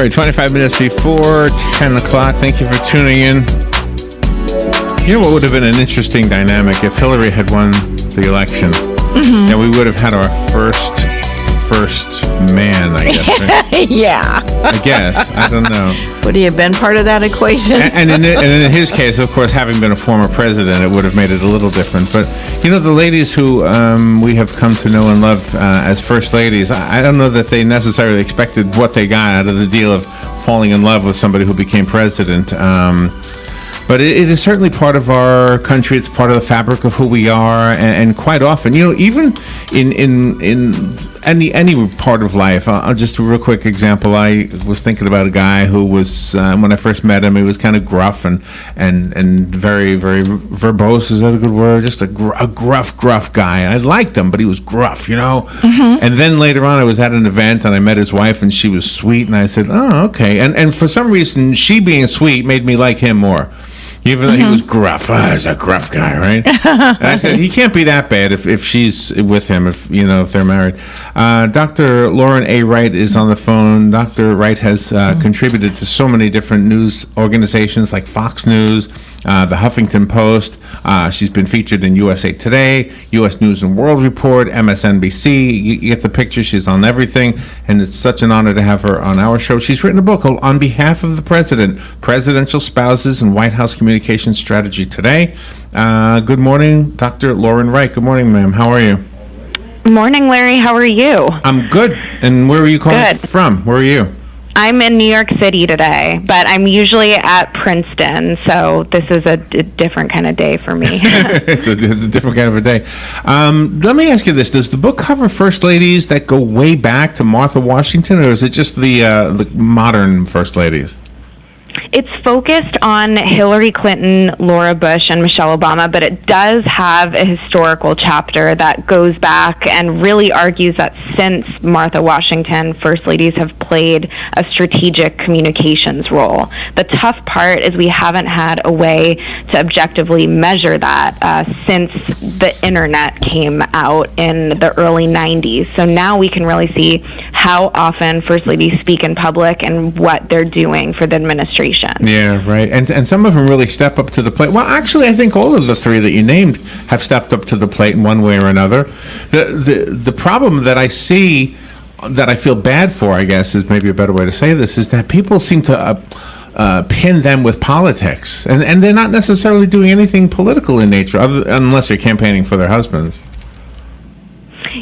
right, 25 minutes before 10 o'clock. Thank you for tuning in. You know what would have been an interesting dynamic if Hillary had won the election? Mm-hmm. And we would have had our first man, I guess. Right? Yeah. I guess. I don't know. Would he have been part of that equation? And in his case, of course, having been a former president, it would have made it a little different. But, you know, the ladies who we have come to know and love as first ladies, I don't know that they necessarily expected what they got out of the deal of falling in love with somebody who became president. But it is certainly part of our country. It's part of the fabric of who we are, and quite often, you know, even in any part of life. I'll just a real quick example. I was thinking about a guy who was when I first met him, he was kind of gruff and very, very verbose. Is that a good word? Just a gruff guy. I liked him, but he was gruff, you know. Mm-hmm. And then later on, I was at an event and I met his wife, and she was sweet, and I said, "Oh, okay." And for some reason, she being sweet made me like him more. Even though he was gruff. He's a gruff guy, right? And I said, he can't be that bad if she's with him, if they're married. Dr. Lauren A. Wright is on the phone. Dr. Wright has contributed to so many different news organizations like Fox News, the Huffington Post. She's been featured in USA Today, U.S. News and World Report, MSNBC. You get the picture. She's on everything, and it's such an honor to have her on our show. She's written a book called On Behalf of the President, Presidential Spouses and White House Communications Strategy Today. Good morning, Dr. Lauren Wright. Good morning, ma'am. How are you? Morning, Larry. How are you? I'm good. And where are you calling from? Where are you? I'm in New York City today, but I'm usually at Princeton, so this is a different kind of day for me. It's a different kind of a day. Let me ask you this. Does the book cover first ladies that go way back to Martha Washington, or is it just the modern first ladies? It's focused on Hillary Clinton, Laura Bush, and Michelle Obama, but it does have a historical chapter that goes back and really argues that since Martha Washington, first ladies have played a strategic communications role. The tough part is we haven't had a way to objectively measure that since the internet came out in the early 90s. So now we can really see how often first ladies speak in public and what they're doing for the administration. Yeah, right. And some of them really step up to the plate. Well, actually, I think all of the three that you named have stepped up to the plate in one way or another. The problem that I see, that I feel bad for, I guess, is maybe a better way to say this, is that people seem to pin them with politics. And they're not necessarily doing anything political in nature, unless they're campaigning for their husbands.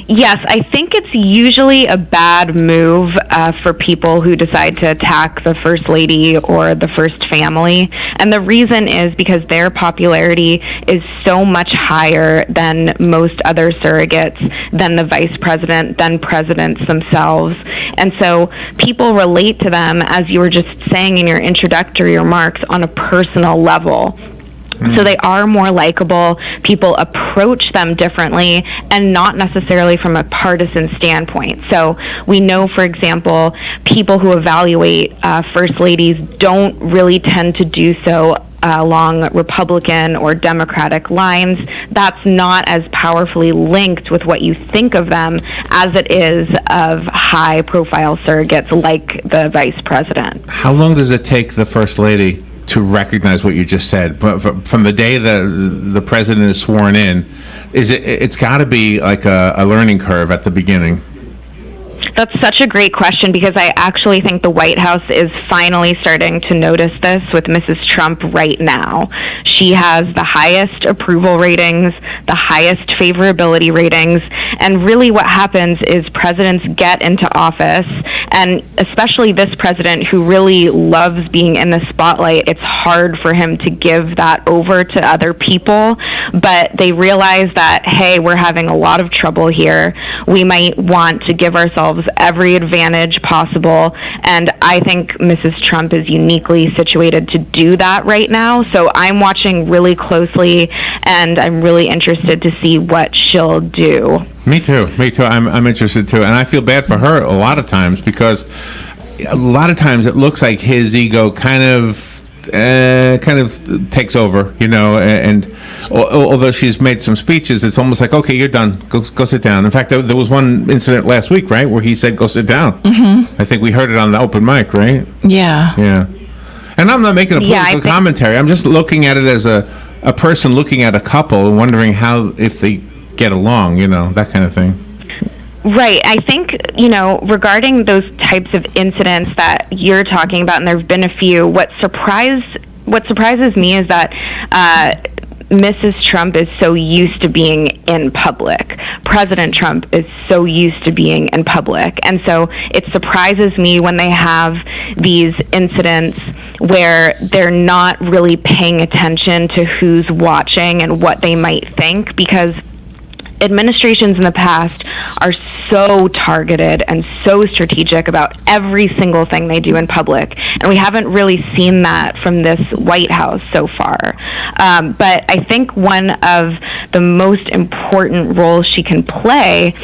Yes, I think it's usually a bad move for people who decide to attack the First Lady or the First Family. And the reason is because their popularity is so much higher than most other surrogates, than the Vice President, than presidents themselves. And so people relate to them, as you were just saying in your introductory remarks, on a personal level. So they are more likable. People approach them differently and not necessarily from a partisan standpoint. So we know, for example, people who evaluate first ladies don't really tend to do so along Republican or Democratic lines. That's not as powerfully linked with what you think of them as it is of high-profile surrogates like the Vice President. How long does it take the First Lady to recognize what you just said? From the day the president is sworn in, it's got to be like a learning curve at the beginning? That's such a great question, because I actually think the White House is finally starting to notice this with Mrs. Trump right now. She has the highest approval ratings, the highest favorability ratings, and really what happens is presidents get into office, and especially this president who really loves being in the spotlight, it's hard for him to give that over to other people, but they realize that, hey, we're having a lot of trouble here. We might want to give ourselves every advantage possible, and I think Mrs. Trump is uniquely situated to do that right now. So I'm watching really closely, and I'm really interested to see what she'll do. Me too. I'm interested too, and I feel bad for her a lot of times, because a lot of times it looks like his ego kind of kind of takes over, and although she's made some speeches, it's almost like, okay, you're done. Go sit down. In fact, there was one incident last week, right, where he said, go sit down. I think we heard it on the open mic, right? Yeah. Yeah. And I'm not making a political commentary. I'm just looking at it as a person looking at a couple and wondering if they get along, that kind of thing. Right. I think, regarding those types of incidents that you're talking about, and there have been a few, what surprises me is that Mrs. Trump is so used to being in public. President Trump is so used to being in public. And so it surprises me when they have these incidents where they're not really paying attention to who's watching and what they might think, because administrations in the past are so targeted and so strategic about every single thing they do in public, and we haven't really seen that from this White House so far. But I think one of the most important roles she can play,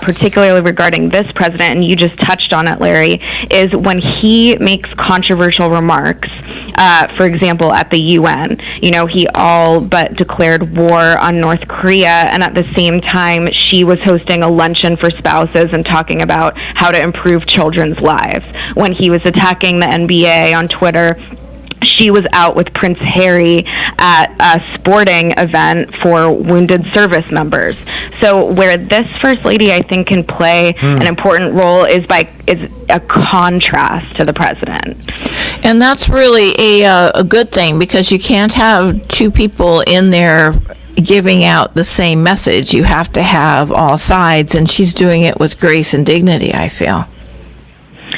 particularly regarding this president, and you just touched on it, Larry, is when he makes controversial remarks. For example, at the UN, he all but declared war on North Korea, and at the same time, she was hosting a luncheon for spouses and talking about how to improve children's lives. When he was attacking the NBA on Twitter, she was out with Prince Harry at a sporting event for wounded service members. So where this First Lady, I think, can play an important role is a contrast to the president. And that's really a good thing, because you can't have two people in there giving out the same message. You have to have all sides, and she's doing it with grace and dignity, I feel.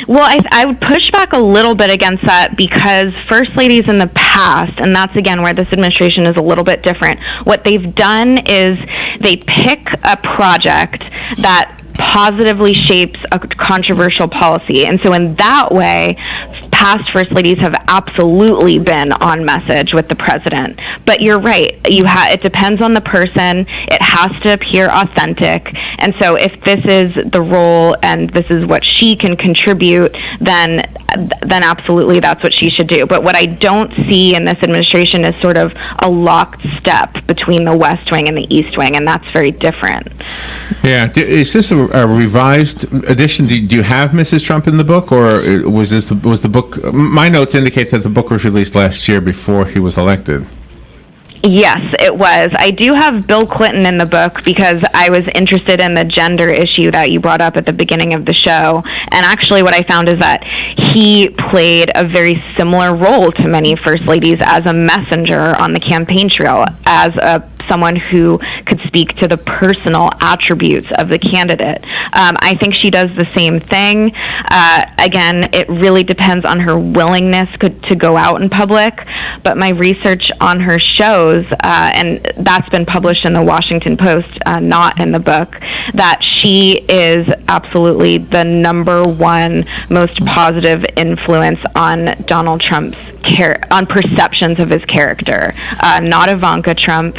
Well, I would push back a little bit against that, because First Ladies in the past, and that's again where this administration is a little bit different, what they've done is they pick a project that positively shapes a controversial policy. And so in that way, past First Ladies have absolutely been on message with the president. But you're right. It depends on the person. It has to appear authentic. And so if this is the role and this is what she can contribute, then absolutely that's what she should do. But what I don't see in this administration is sort of a locked step between the West Wing and the East Wing, and that's very different. Yeah. Is this a revised edition? Do you have Mrs. Trump in the book, or was the book? My notes indicate that the book was released last year before he was elected. Yes, it was. I do have Bill Clinton in the book because I was interested in the gender issue that you brought up at the beginning of the show. And actually what I found is that he played a very similar role to many First Ladies as a messenger on the campaign trail, as someone who could speak to the personal attributes of the candidate. I think she does the same thing. Again, it really depends on her willingness to go out in public. But my research on her shows, and that's been published in the Washington Post, not in the book, that she is absolutely the number one most positive influence on Donald Trump's on perceptions of his character. Not Ivanka Trump,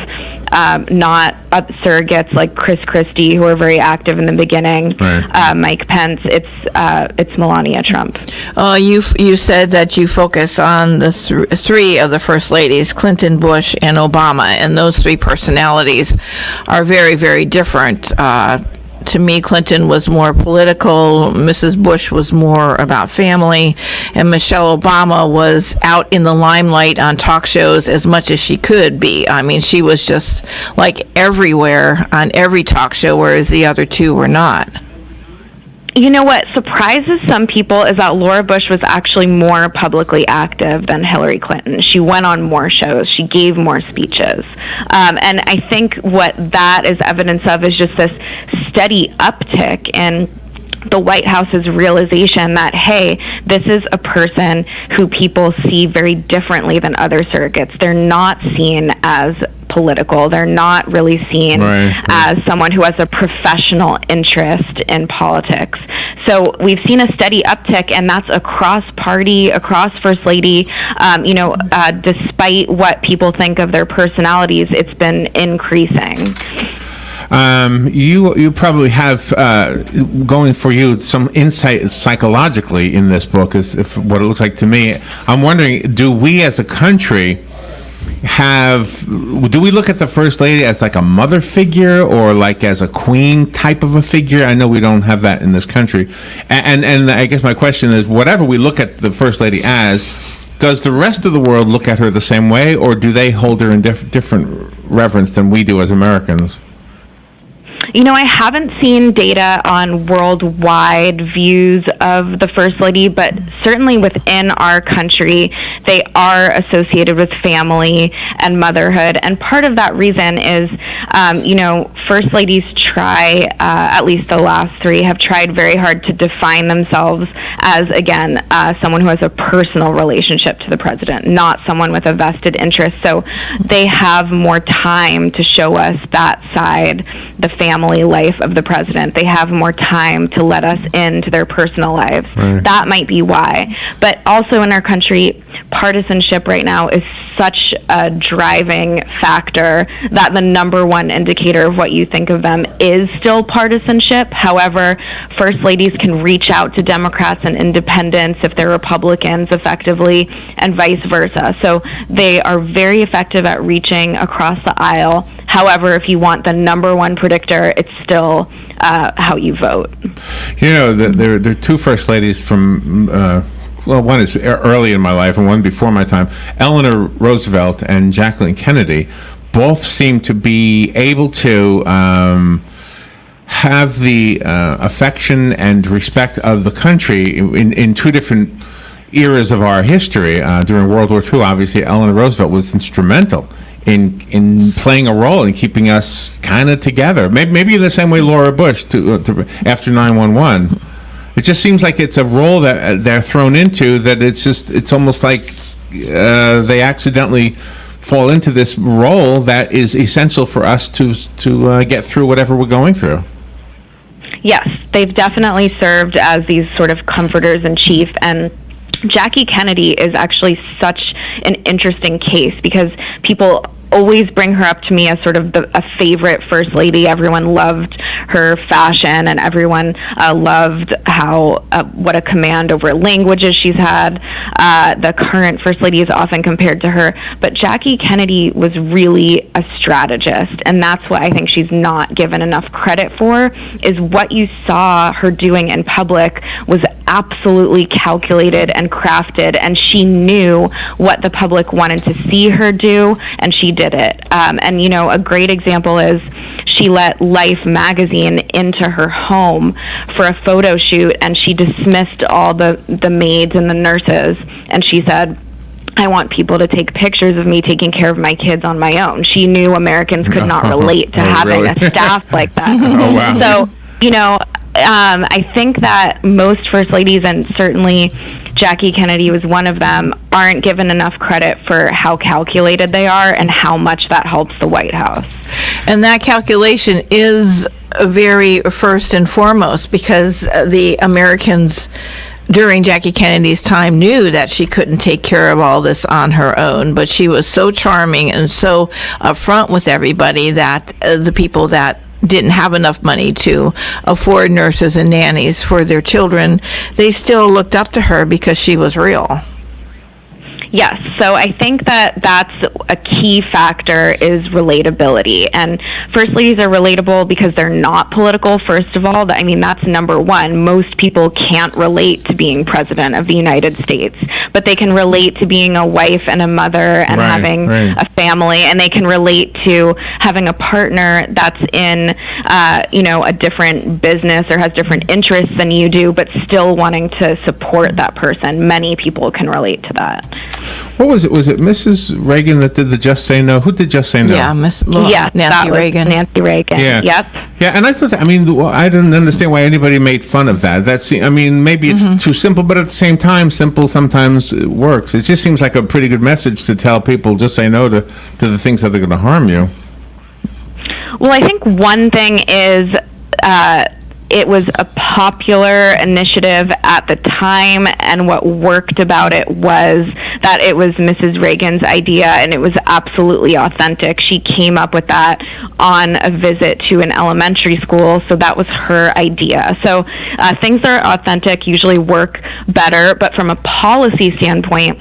not surrogates like Chris Christie, who are very active in the beginning, right. Mike Pence. It's Melania Trump. You said that you focus on the three of the First Ladies, Clinton, Bush, and Obama, and those three personalities are very, very different. To me, Clinton was more political, Mrs. Bush was more about family, and Michelle Obama was out in the limelight on talk shows as much as she could be. I mean, she was just like everywhere on every talk show, whereas the other two were not. You know what surprises some people is that Laura Bush was actually more publicly active than Hillary Clinton. She went on more shows. She gave more speeches. And I think what that is evidence of is just this steady uptick in the White House's realization that, hey, this is a person who people see very differently than other surrogates. They're not seen as political. They're not really seen as someone who has a professional interest in politics. So we've seen a steady uptick, and that's across party, across First Lady. Despite what people think of their personalities, it's been increasing. You probably have going for you some insight psychologically in this book, is if what it looks like to me. I'm wondering, do we as a country do we look at the First Lady as like a mother figure or like as a queen type of a figure? I know we don't have that in this country. And I guess my question is, whatever we look at the First Lady as, does the rest of the world look at her the same way, or do they hold her in different reverence than we do as Americans? I haven't seen data on worldwide views of the First Lady, but certainly within our country, they are associated with family and motherhood. And part of that reason is, First Ladies try, at least the last three, have tried very hard to define themselves as, again, someone who has a personal relationship to the president, not someone with a vested interest. So they have more time to show us that side, the family life of the president. They have more time to let us into their personal lives. Right. That might be why. But also in our country, partisanship right now is such a driving factor that the number one indicator of what you think of them is still partisanship. However, First Ladies can reach out to Democrats and independents if they're Republicans effectively, and vice versa. So they are very effective at reaching across the aisle. However, if you want the number one predictor, it's still how you vote. There are two First Ladies from one is early in my life and one before my time. Eleanor Roosevelt and Jacqueline Kennedy both seem to be able to have the affection and respect of the country in two different eras of our history. During World War II, obviously, Eleanor Roosevelt was instrumental in playing a role in keeping us kind of together. Maybe in the same way Laura Bush after 9/11. It just seems like it's a role that they're thrown into, that it's almost like they accidentally fall into this role that is essential for us to get through whatever we're going through. Yes, they've definitely served as these sort of comforters in chief, and Jackie Kennedy is actually such an interesting case because people always bring her up to me as sort of a favorite First Lady. Everyone loved her fashion, and everyone loved what a command over languages she's had. The current First Lady is often compared to her, but Jackie Kennedy was really a strategist, and that's what I think she's not given enough credit for, is what you saw her doing in public was absolutely calculated and crafted, and she knew what the public wanted to see her do, and she did it. And a great example is she let Life magazine into her home for a photo shoot, and she dismissed all the maids and the nurses, and she said, I want people to take pictures of me taking care of my kids on my own. She knew Americans could not relate to having a staff like that. Oh, wow. So, I think that most First Ladies, and certainly Jackie Kennedy was one of them, aren't given enough credit for how calculated they are and how much that helps the White House. And that calculation is very first and foremost because the Americans during Jackie Kennedy's time knew that she couldn't take care of all this on her own, but she was so charming and so upfront with everybody that the people that didn't have enough money to afford nurses and nannies for their children, they still looked up to her because she was real. Yes, so I think that that's a key factor is relatability. And First Ladies are relatable because they're not political, first of all. That's number one. Most people can't relate to being president of the United States, but they can relate to being a wife and a mother and having a family, and they can relate to having a partner that's in, a different business or has different interests than you do, but still wanting to support that person. Many people can relate to that. What was it? Was it Mrs. Reagan that did the Just Say No? Who did Just Say No? Yeah, Nancy Reagan. Nancy Reagan. Yeah. Yep. Yeah, and I thought that, I didn't understand why anybody made fun of that. Maybe it's too simple, but at the same time, simple sometimes works. It just seems like a pretty good message to tell people just say no to the things that are going to harm you. Well, I think one thing is it was a popular initiative at the time, and what worked about it was that it was Mrs. Reagan's idea, and it was absolutely authentic. She came up with that on a visit to an elementary school, so that was her idea. So things that are authentic usually work better, but from a policy standpoint,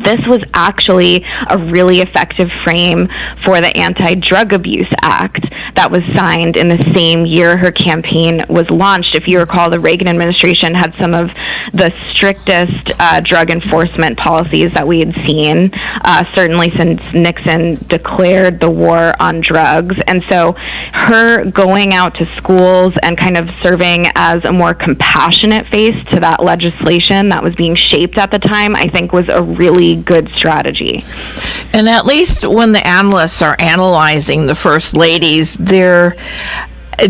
this was actually a really effective frame for the Anti-Drug Abuse Act that was signed in the same year her campaign was launched. If you recall, the Reagan administration had some of the strictest drug enforcement policies that we had seen, certainly since Nixon declared the war on drugs. And so her going out to schools and kind of serving as a more compassionate face to that legislation that was being shaped at the time, I think was a really good strategy. And at least when the analysts are analyzing the first ladies, they're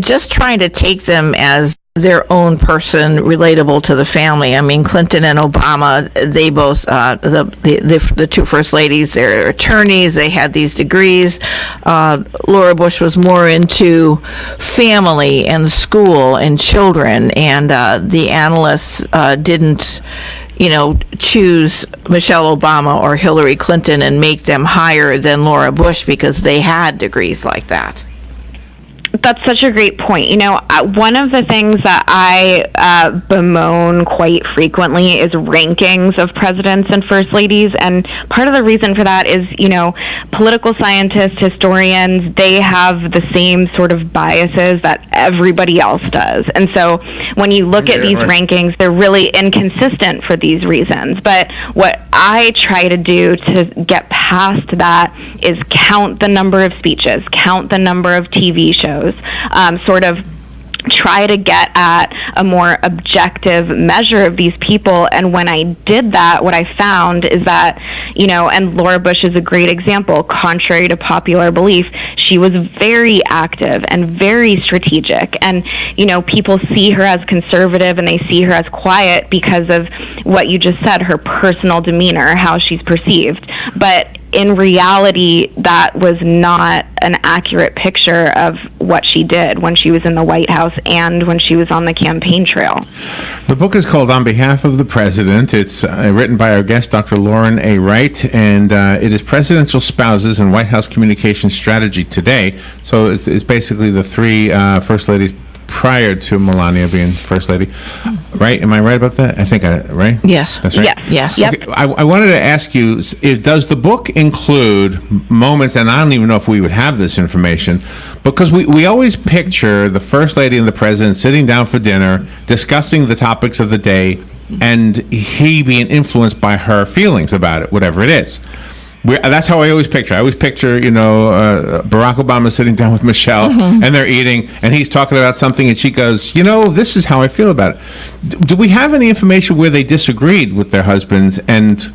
just trying to take them as their own person, relatable to the family. I mean, Clinton and Obama, they both, the two first ladies, they're attorneys, they had these degrees. Laura Bush was more into family and school and children, and the analysts didn't choose Michelle Obama or Hillary Clinton and make them higher than Laura Bush because they had degrees like that. That's such a great point. One of the things that I bemoan quite frequently is rankings of presidents and first ladies, and part of the reason for that is, political scientists, historians, they have the same sort of biases that everybody else does. And so when you look at these rankings, they're really inconsistent for these reasons. But what I try to do to get past that is count the number of speeches, count the number of TV shows, sort of try to get at a more objective measure of these people. And when I did that, what I found is that, and Laura Bush is a great example, contrary to popular belief, she was very active and very strategic. And, people see her as conservative and they see her as quiet because of what you just said, her personal demeanor, how she's perceived. But in reality, that was not an accurate picture of what she did when she was in the White House and when she was on the campaign trail. The book is called On Behalf of the President. It's written by our guest, Dr. Lauren A. Wright, and it is Presidential Spouses and White House Communication Strategy Today. So it's basically the three first ladies prior to Melania being first lady, right? Am I right about that? I think right? Yes. That's right? Yes. Okay. I wanted to ask you, does the book include moments, and I don't even know if we would have this information, because we always picture the first lady and the president sitting down for dinner, discussing the topics of the day, and he being influenced by her feelings about it, whatever it is. That's how I always picture. I always picture, Barack Obama sitting down with Michelle, and they're eating, and he's talking about something, and she goes, this is how I feel about it. Do we have any information where they disagreed with their husbands, and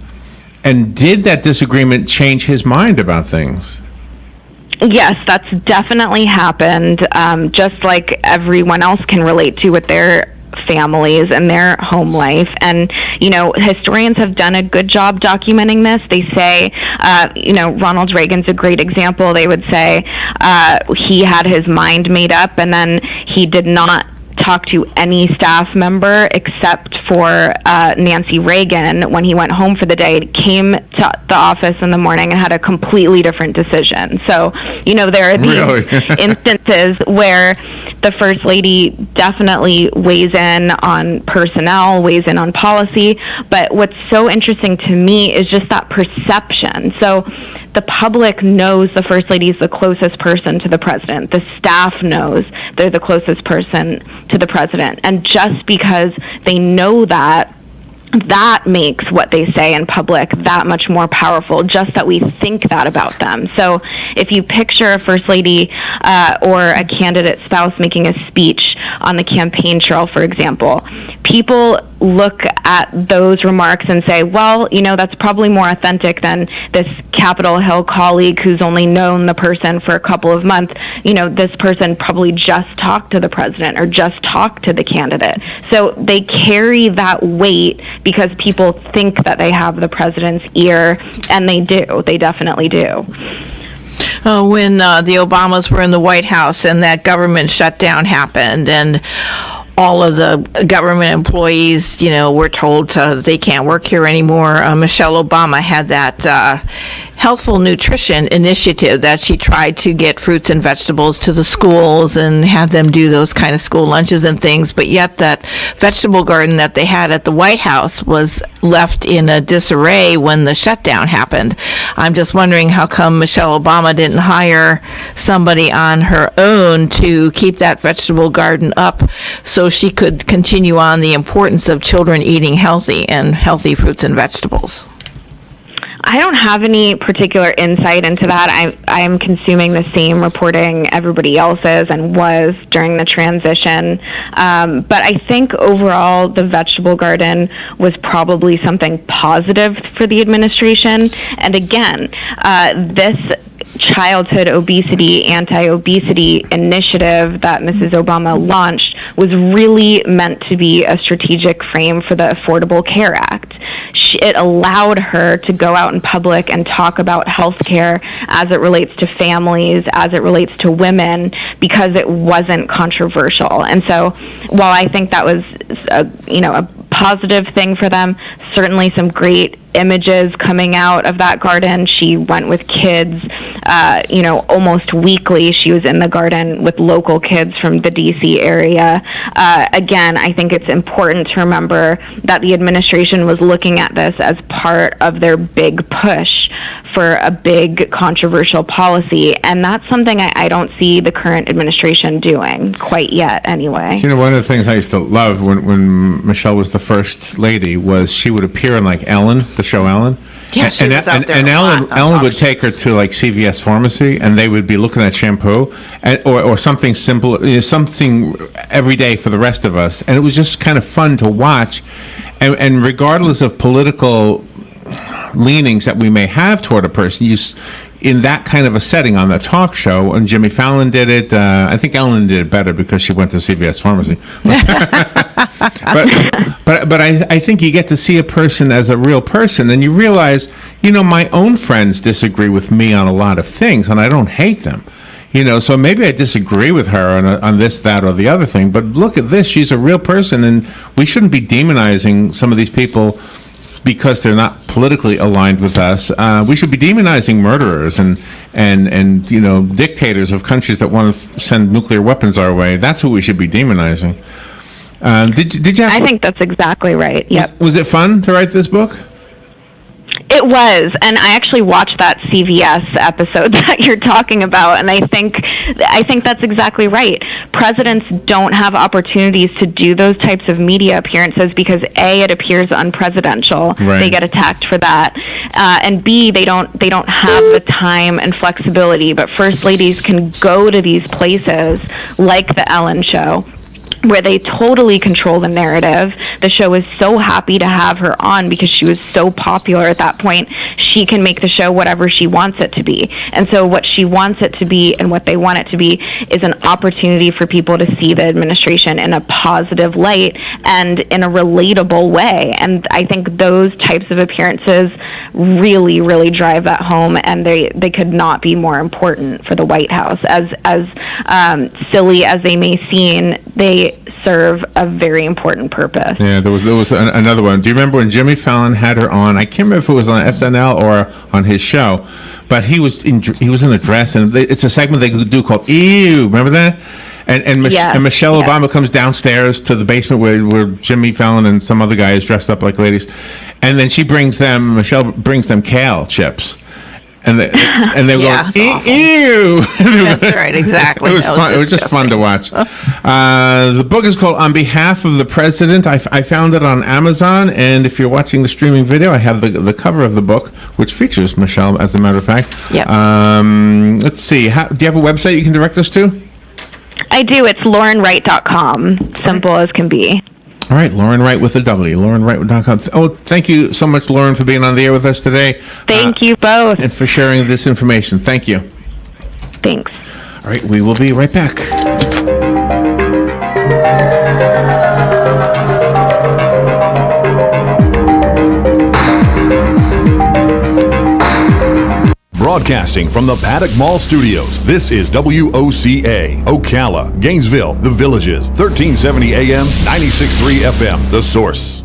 did that disagreement change his mind about things? Yes, that's definitely happened, just like everyone else can relate to with their families and their home life. And historians have done a good job documenting this. They say Ronald Reagan's a great example. They would say he had his mind made up, and then he did not talk to any staff member except for Nancy Reagan when he went home for the day. Came to the office in the morning and had a completely different decision. So there are these instances where the First Lady definitely weighs in on personnel, weighs in on policy, but what's so interesting to me is just that perception. So the public knows the First Lady is the closest person to the president. The staff knows they're the closest person to the president. And just because they know that makes what they say in public that much more powerful, just that we think that about them. So if you picture a first lady or a candidate spouse making a speech on the campaign trail, for example, people look at those remarks and say, well, that's probably more authentic than this Capitol Hill colleague who's only known the person for a couple of months. This person probably just talked to the president or just talked to the candidate. So they carry that weight because people think that they have the president's ear, and they do. They definitely do. when the Obamas were in the White House and that government shutdown happened, and all of the government employees, were told they can't work here anymore. Michelle Obama had that healthful nutrition initiative that she tried to get fruits and vegetables to the schools and had them do those kind of school lunches and things. But yet that vegetable garden that they had at the White House was left in a disarray when the shutdown happened. I'm just wondering how come Michelle Obama didn't hire somebody on her own to keep that vegetable garden up so she could continue on the importance of children eating healthy and healthy fruits and vegetables. I don't have any particular insight into that. I am consuming the same reporting everybody else is and was during the transition. But I think overall the vegetable garden was probably something positive for the administration. And again, this childhood obesity, anti-obesity initiative that Mrs. Obama launched was really meant to be a strategic frame for the Affordable Care Act. It allowed her to go out in public and talk about health care as it relates to families, as it relates to women, because it wasn't controversial. And so while I think that was a positive thing for them, certainly some great images coming out of that garden. She went with kids, almost weekly. She was in the garden with local kids from the D.C. area. Again, I think it's important to remember that the administration was looking at this as part of their big push for a big controversial policy, and that's something I don't see the current administration doing quite yet anyway. One of the things I used to love when Michelle was the first lady was she would appear on like Ellen, the show Ellen. Yeah, she was out there and a lot on Ellen would talk take her to like CVS pharmacy, and they would be looking at shampoo or something simple, something every day for the rest of us, and it was just kind of fun to watch. And regardless of political leanings that we may have toward a person, in that kind of a setting on the talk show, and Jimmy Fallon did it. I think Ellen did it better because she went to CVS pharmacy. But I think you get to see a person as a real person, and you realize, my own friends disagree with me on a lot of things, and I don't hate them. So maybe I disagree with her on this, that, or the other thing, but look at this. She's a real person, and we shouldn't be demonizing some of these people because they're not politically aligned with us. We should be demonizing murderers and dictators of countries that want to send nuclear weapons our way. That's who we should be demonizing. Did you? I think that's exactly right. Yep. Was it fun to write this book? It was, and I actually watched that CVS episode that you're talking about, and I think that's exactly right. Presidents don't have opportunities to do those types of media appearances because A, it appears unpresidential. Right. They get attacked for that, and B, they don't have the time and flexibility. But first ladies can go to these places like the Ellen Show, where they totally control the narrative. The show is so happy to have her on because she was so popular at that point. She can make the show whatever she wants it to be. And so what she wants it to be and what they want it to be is an opportunity for people to see the administration in a positive light and in a relatable way. And I think those types of appearances really, really drive that home, and they could not be more important for the White House. As silly as they may seem, they serve a very important purpose. Yeah, there was another one. Do you remember when Jimmy Fallon had her on? I can't remember if it was on SNL or on his show, but he was in a dress, and it's a segment they do called "Ew." Remember that? And Michelle Obama comes downstairs to the basement where Jimmy Fallon and some other guy is dressed up like ladies, and then Michelle brings them kale chips. And they yeah, go, ew. That's right, exactly. It was fun. It was just fun to watch. The book is called On Behalf of the President. I found it on Amazon, and if you're watching the streaming video, I have the cover of the book, which features Michelle, as a matter of fact. Yep. Let's see. Do you have a website you can direct us to? I do. It's LaurenWright.com. Simple as can be. All right, Lauren Wright with a W, LaurenWright.com. Oh, thank you so much, Lauren, for being on the air with us today. Thank you both. And for sharing this information. Thank you. Thanks. All right, we will be right back. Broadcasting from the Paddock Mall Studios, this is WOCA, Ocala, Gainesville, The Villages, 1370 AM, 96.3 FM, The Source.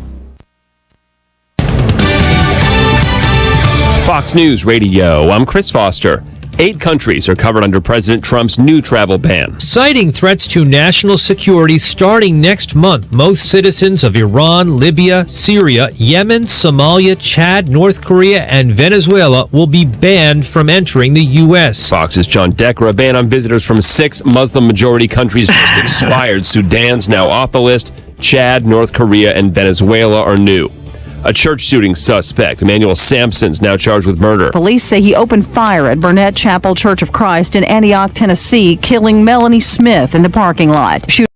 Fox News Radio, I'm Chris Foster. 8 countries are covered under President Trump's new travel ban. Citing threats to national security starting next month, most citizens of Iran, Libya, Syria, Yemen, Somalia, Chad, North Korea, and Venezuela will be banned from entering the U.S. Fox's John Decker, a ban on visitors from 6 Muslim-majority countries just expired. Sudan's now off the list. Chad, North Korea, and Venezuela are new. A church shooting suspect, Emmanuel Sampson's now charged with murder. Police say he opened fire at Burnett Chapel Church of Christ in Antioch, Tennessee, killing Melanie Smith in the parking lot.